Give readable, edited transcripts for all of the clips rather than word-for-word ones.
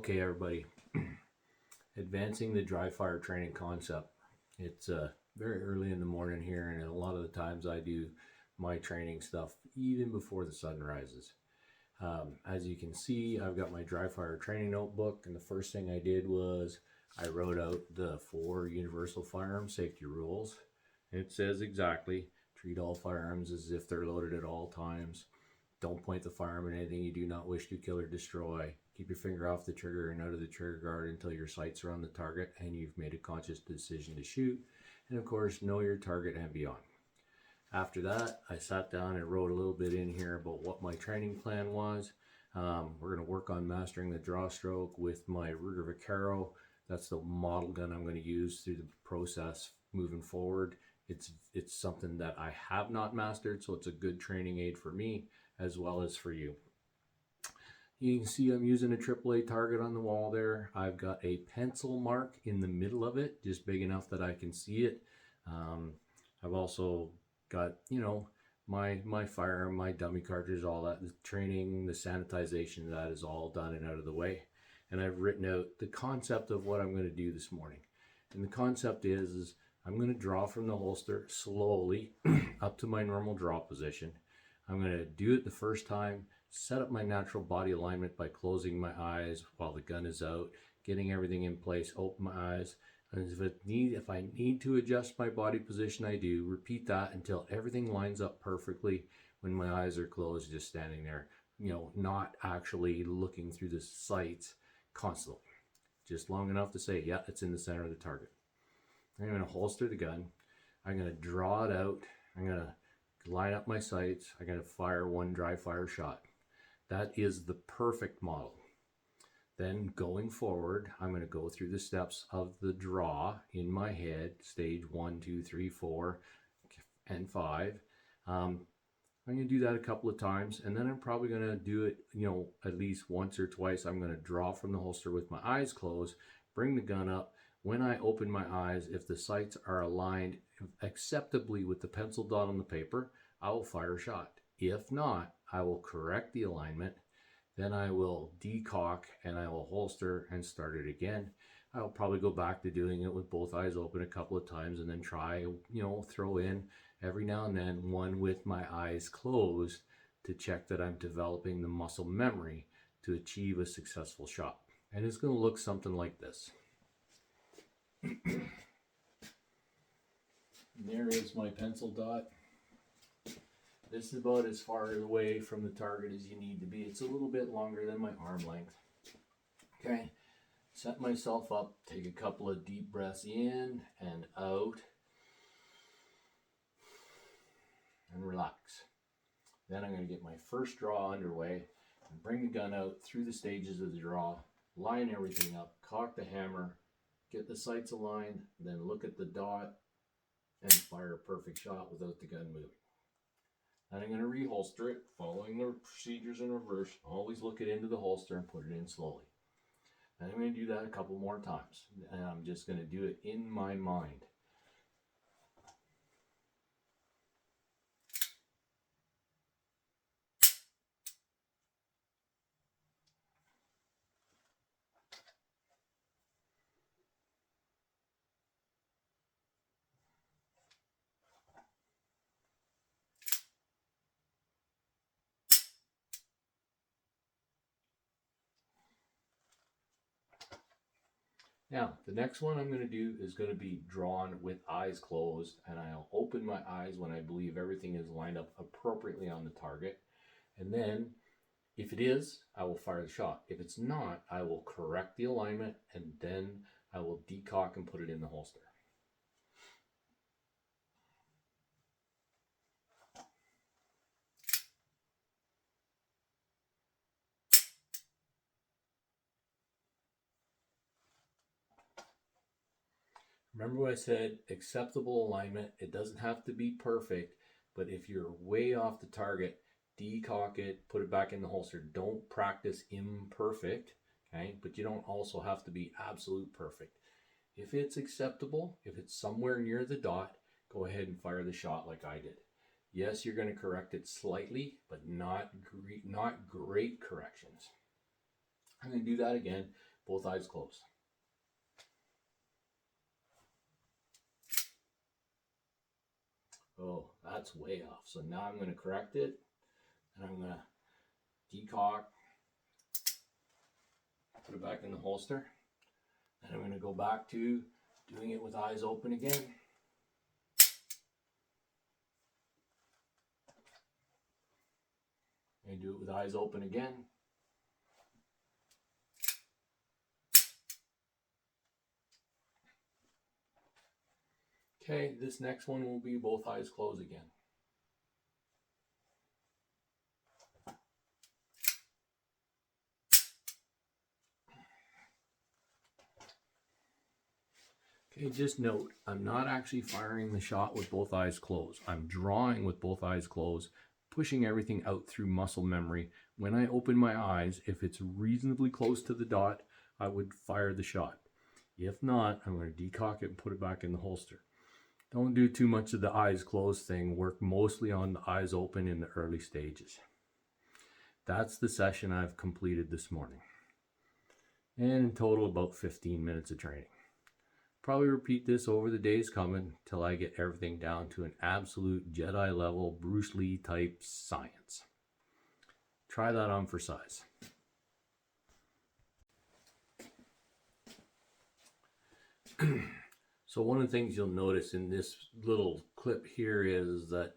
Okay, everybody, advancing the dry fire training concept. It's very early in the morning here, and a lot of the times I do my training stuff even before the sun rises. As you can see, I've got my dry fire training notebook, and the first thing I did was I wrote out the 4 universal firearm safety rules. It says exactly, treat all firearms as if they're loaded at all times. Don't point the firearm at anything you do not wish to kill or destroy. Keep your finger off the trigger and out of the trigger guard until your sights are on the target and you've made a conscious decision to shoot. And of course, know your target and beyond. After that, I sat down and wrote a little bit in here about what my training plan was. We're going to work on mastering the draw stroke with my Ruger Vaquero. That's the model gun I'm going to use through the process moving forward. It's something that I have not mastered, so it's a good training aid for me as well as for you. You can see I'm using a AAA target on the wall there. I've got a pencil mark in the middle of it, just big enough that I can see it. I've also got, my firearm, my dummy cartridge, all that. The training, the sanitization, that is all done and out of the way. And I've written out the concept of what I'm going to do this morning. And the concept is I'm going to draw from the holster slowly up to my normal draw position. I'm going to do it the first time, set up my natural body alignment by closing my eyes while the gun is out, getting everything in place, open my eyes, and if I need to adjust my body position, I do. Repeat that until everything lines up perfectly when my eyes are closed, just standing there, not actually looking through the sights constantly. Just long enough to say, yeah, it's in the center of the target. I'm going to holster the gun. I'm going to draw it out. I'm going to line up my sights. I'm going to fire one dry fire shot. That is the perfect model. Then going forward, I'm going to go through the steps of the draw in my head, stage 1, 2, 3, 4, and 5. I'm going to do that a couple of times, and then I'm probably going to do it, at least once or twice. I'm going to draw from the holster with my eyes closed, bring the gun up. When I open my eyes, if the sights are aligned acceptably with the pencil dot on the paper, I will fire a shot. If not, I will correct the alignment. Then I will decock and I will holster and start it again. I'll probably go back to doing it with both eyes open a couple of times and then try, throw in every now and then one with my eyes closed to check that I'm developing the muscle memory to achieve a successful shot. And it's going to look something like this. There is my pencil dot. This is about as far away from the target as you need to be. It's a little bit longer than my arm length. Okay, set myself up, take a couple of deep breaths in and out, and relax. Then I'm going to get my first draw underway and bring the gun out through the stages of the draw, line everything up, cock the hammer, get the sights aligned, then look at the dot and fire a perfect shot without the gun moving. Then I'm going to reholster it, following the procedures in reverse. Always look it into the holster and put it in slowly. Then I'm going to do that a couple more times. And I'm just going to do it in my mind. Now, the next one I'm going to do is going to be drawn with eyes closed, and I'll open my eyes when I believe everything is lined up appropriately on the target. And then, if it is, I will fire the shot. If it's not, I will correct the alignment, and then I will decock and put it in the holster. Remember what I said, acceptable alignment. It doesn't have to be perfect, but if you're way off the target, decock it, put it back in the holster. Don't practice imperfect, okay? But you don't also have to be absolute perfect. If it's acceptable, if it's somewhere near the dot, go ahead and fire the shot like I did. Yes, you're going to correct it slightly, but not great corrections. I'm going to do that again. both eyes closed. Oh, that's way off. So now I'm going to correct it, and I'm going to decock, put it back in the holster, and I'm going to go back to doing it with eyes open again. And do it with eyes open again. Okay, this next one will be both eyes closed again. Okay, just note, I'm not actually firing the shot with both eyes closed. I'm drawing with both eyes closed, pushing everything out through muscle memory. When I open my eyes, if it's reasonably close to the dot, I would fire the shot. If not, I'm going to decock it and put it back in the holster. Don't do too much of the eyes closed thing. Work mostly on the eyes open in the early stages. That's the session I've completed this morning. And in total, about 15 minutes of training. Probably repeat this over the days coming till I get everything down to an absolute Jedi level, Bruce Lee type science. Try that on for size. So one of the things you'll notice in this little clip here is that,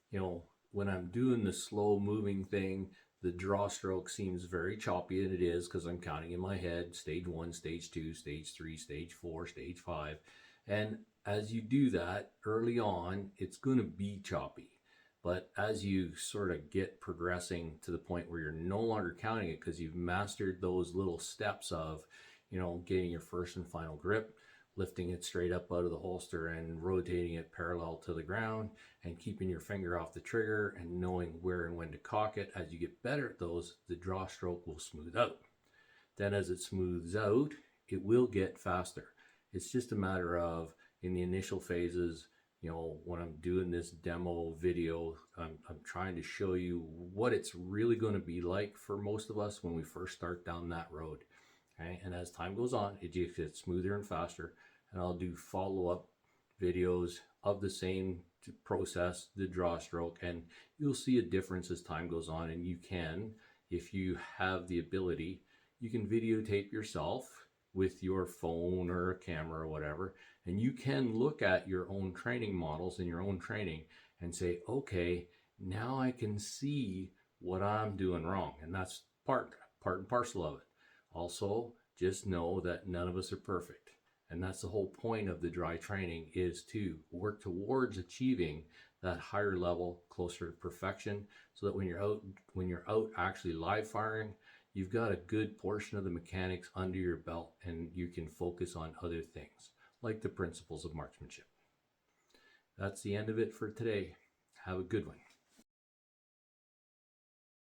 you know, when I'm doing the slow moving thing, the draw stroke seems very choppy, and it is because I'm counting in my head, stage 1, stage 2, stage 3, stage 4, stage 5. And as you do that early on, it's going to be choppy. But as you sort of get progressing to the point where you're no longer counting it because you've mastered those little steps of, you know, getting your first and final grip, lifting it straight up out of the holster and rotating it parallel to the ground and keeping your finger off the trigger and knowing where and when to cock it. As you get better at those, the draw stroke will smooth out. Then as it smooths out, it will get faster. It's just a matter of, in the initial phases, you know, when I'm doing this demo video, I'm trying to show you what it's really going to be like for most of us when we first start down that road. Okay? And as time goes on, it just gets smoother and faster. And I'll do follow-up videos of the same process, the draw stroke, and you'll see a difference as time goes on. And you can, if you have the ability, you can videotape yourself with your phone or a camera or whatever, and you can look at your own training models and your own training and say, okay, now I can see what I'm doing wrong. And that's part and parcel of it. Also, just know that none of us are perfect. And that's the whole point of the dry training, is to work towards achieving that higher level, closer to perfection, so that when you're out actually live firing, you've got a good portion of the mechanics under your belt and you can focus on other things, like the principles of marksmanship. That's the end of it for today. Have a good one.